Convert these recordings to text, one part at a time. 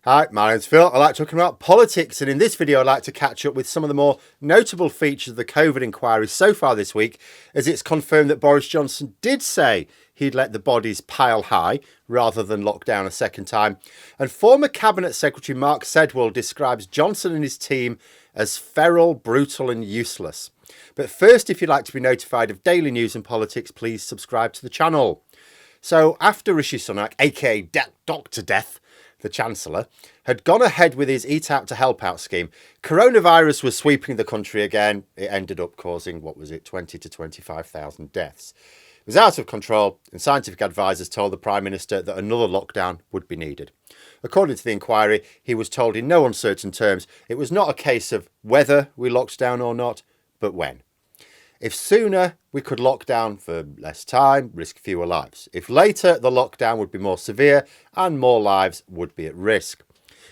Hi, my name's Phil. I like talking about politics, and in this video I'd like to catch up with some of the more notable features of the COVID inquiry so far this week, as it's confirmed that Boris Johnson did say he'd let the bodies pile high rather than lock down a second time, and former Cabinet Secretary Mark Sedwill describes Johnson and his team as feral, brutal and useless. But first, if you'd like to be notified of daily news and politics, please subscribe to the channel. So after Rishi Sunak, aka Dr. Death, the Chancellor, had gone ahead with his Eat Out to Help Out scheme, coronavirus was sweeping the country again. It ended up causing, 20 to 25,000 deaths. It was out of control, and scientific advisors told the Prime Minister that another lockdown would be needed. According to the inquiry, he was told in no uncertain terms it was not a case of whether we locked down or not, but when. If sooner, we could lock down for less time, risk fewer lives. If later, the lockdown would be more severe and more lives would be at risk.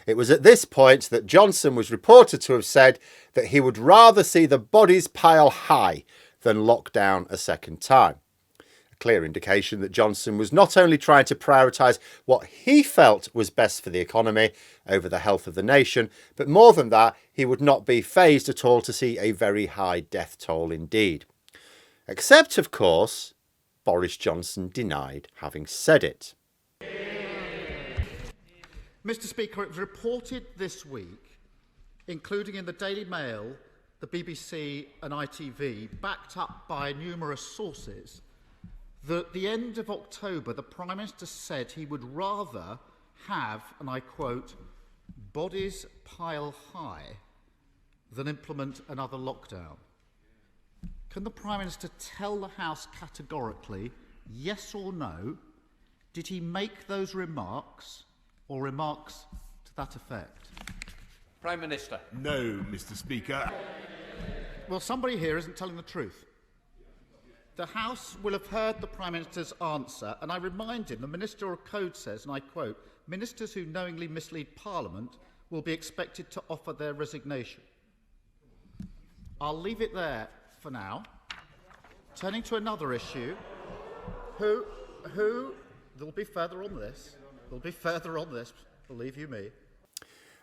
It was at this point that Johnson was reported to have said that he would rather see the bodies pile high than lock down a second time. A clear indication that Johnson was not only trying to prioritise what he felt was best for the economy over the health of the nation, but more than that, he would not be fazed at all to see a very high death toll indeed. Except, of course, Boris Johnson denied having said it. Mr. Speaker, it was reported this week, including in the Daily Mail, the BBC and ITV, backed up by numerous sources, that at the end of October, the Prime Minister said he would rather have, and I quote, bodies pile high than implement another lockdown. Can the Prime Minister tell the House categorically, yes or no, did he make those remarks or remarks to that effect? Prime Minister. No, Mr. Speaker. Well, somebody here isn't telling the truth. The House will have heard the Prime Minister's answer, and I remind him the Ministerial Code says, and I quote, ministers who knowingly mislead Parliament will be expected to offer their resignation. I'll leave it there for now. Turning to another issue, there'll be further on this, believe you me.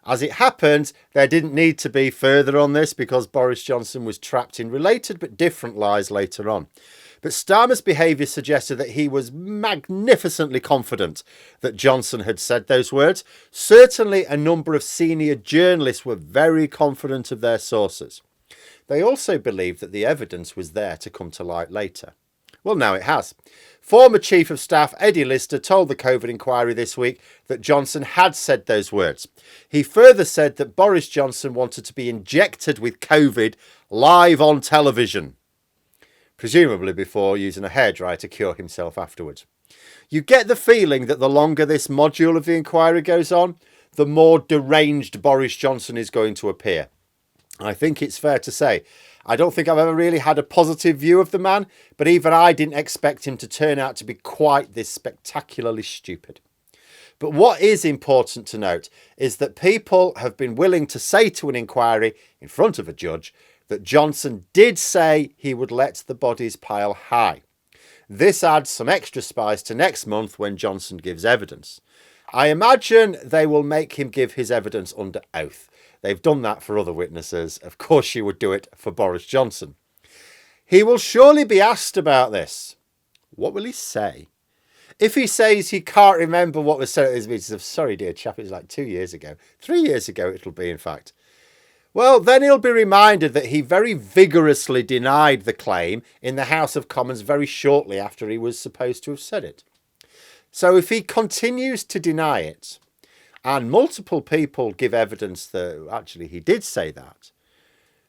As it happened, there didn't need to be further on this because Boris Johnson was trapped in related but different lies later on. But Starmer's behaviour suggested that he was magnificently confident that Johnson had said those words. Certainly a number of senior journalists were very confident of their sources. They also believed that the evidence was there to come to light later. Well, now it has. Former Chief of Staff Eddie Lister told the COVID inquiry this week that Johnson had said those words. He further said that Boris Johnson wanted to be injected with COVID live on television, presumably before using a hairdryer to cure himself afterwards. You get the feeling that the longer this module of the inquiry goes on, the more deranged Boris Johnson is going to appear. I think it's fair to say, I don't think I've ever really had a positive view of the man, but even I didn't expect him to turn out to be quite this spectacularly stupid. But what is important to note is that people have been willing to say to an inquiry in front of a judge that Johnson did say he would let the bodies pile high. This adds some extra spice to next month when Johnson gives evidence. I imagine they will make him give his evidence under oath. They've done that for other witnesses. Of course you would do it for Boris Johnson. He will surely be asked about this. What will he say? If he says he can't remember what was said at his meetings, of sorry dear chap, it was like 2 years ago, 3 years ago it'll be in fact. Well, then he'll be reminded that he very vigorously denied the claim in the House of Commons very shortly after he was supposed to have said it. So if he continues to deny it, and multiple people give evidence that actually he did say that,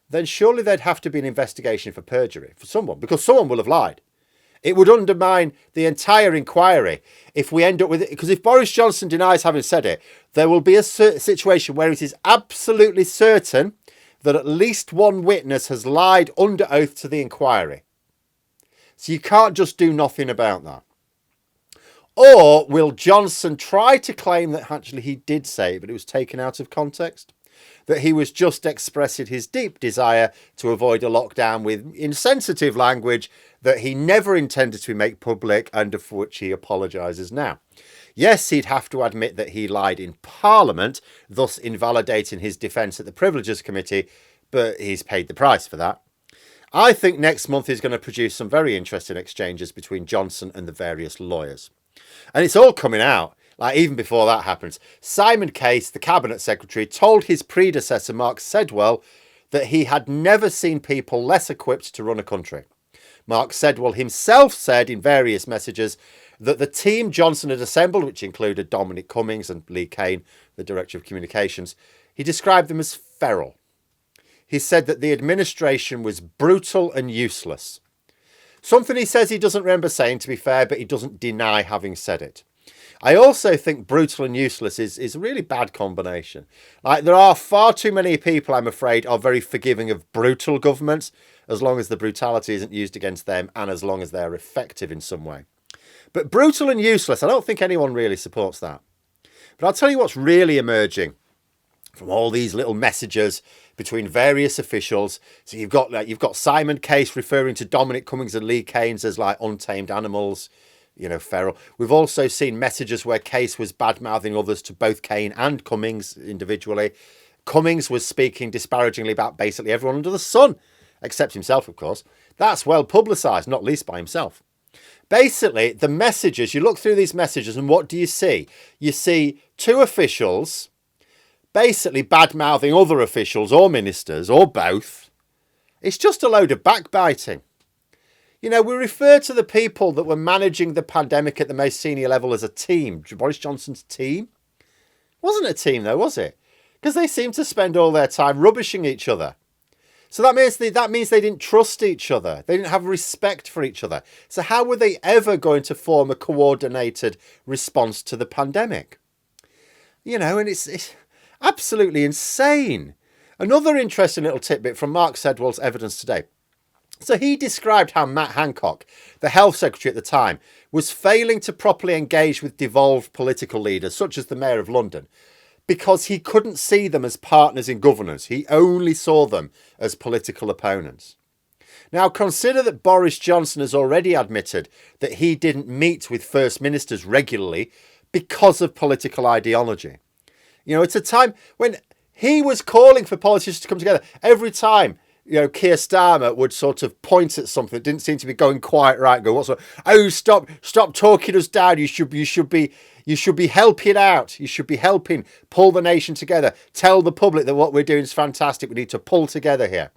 then surely there'd have to be an investigation for perjury for someone, because someone will have lied. It would undermine the entire inquiry if we end up with it, because if Boris Johnson denies having said it, there will be a situation where it is absolutely certain that at least one witness has lied under oath to the inquiry. So you can't just do nothing about that. Or will Johnson try to claim that actually he did say it, but it was taken out of context? That he was just expressing his deep desire to avoid a lockdown with insensitive language that he never intended to make public and for which he apologises now. Yes, he'd have to admit that he lied in Parliament, thus invalidating his defence at the Privileges Committee, but he's paid the price for that. I think next month is going to produce some very interesting exchanges between Johnson and the various lawyers. And it's all coming out. Like, even before that happens, Simon Case, the Cabinet Secretary, told his predecessor, Mark Sedwell, that he had never seen people less equipped to run a country. Mark Sedwell himself said in various messages that the team Johnson had assembled, which included Dominic Cummings and Lee Kane, the Director of Communications, he described them as feral. He said that the administration was brutal and useless. Something he says he doesn't remember saying, to be fair, but he doesn't deny having said it. I also think brutal and useless is a really bad combination. Like, there are far too many people, I'm afraid, are very forgiving of brutal governments, as long as the brutality isn't used against them and as long as they're effective in some way. But brutal and useless, I don't think anyone really supports that. But I'll tell you what's really emerging from all these little messages between various officials. So you've got Simon Case referring to Dominic Cummings and Lee Keynes as like untamed animals, feral. We've also seen messages where Case was bad-mouthing others to both Kane and Cummings individually. Cummings was speaking disparagingly about basically everyone under the sun, except himself, of course. That's well publicised, not least by himself. Basically, the messages, you look through these messages and what do you see? You see two officials basically bad-mouthing other officials or ministers or both. It's just a load of backbiting. We refer to the people that were managing the pandemic at the most senior level as a team. Boris Johnson's team? It wasn't a team though, was it? Because they seemed to spend all their time rubbishing each other. So that means they didn't trust each other. They didn't have respect for each other. So how were they ever going to form a coordinated response to the pandemic? And it's absolutely insane. Another interesting little tidbit from Mark Sedwell's evidence today. So he described how Matt Hancock, the health secretary at the time, was failing to properly engage with devolved political leaders, such as the Mayor of London, because he couldn't see them as partners in governance. He only saw them as political opponents. Now, consider that Boris Johnson has already admitted that he didn't meet with first ministers regularly because of political ideology. It's a time when he was calling for politicians to come together. Every time, Keir Starmer would sort of point at something that didn't seem to be going quite right. Go, stop talking us down. You should be helping out. You should be helping pull the nation together. Tell the public that what we're doing is fantastic. We need to pull together here.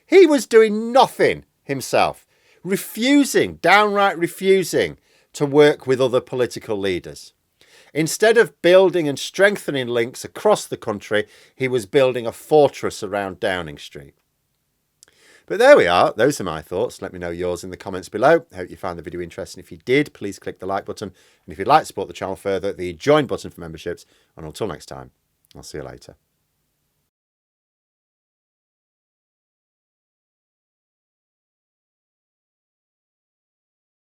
He was doing nothing himself, downright refusing to work with other political leaders. Instead of building and strengthening links across the country, he was building a fortress around Downing Street. But there we are. Those are my thoughts. Let me know yours in the comments below. I hope you found the video interesting. If you did, please click the like button. And if you'd like to support the channel further, the join button for memberships. And until next time, I'll see you later.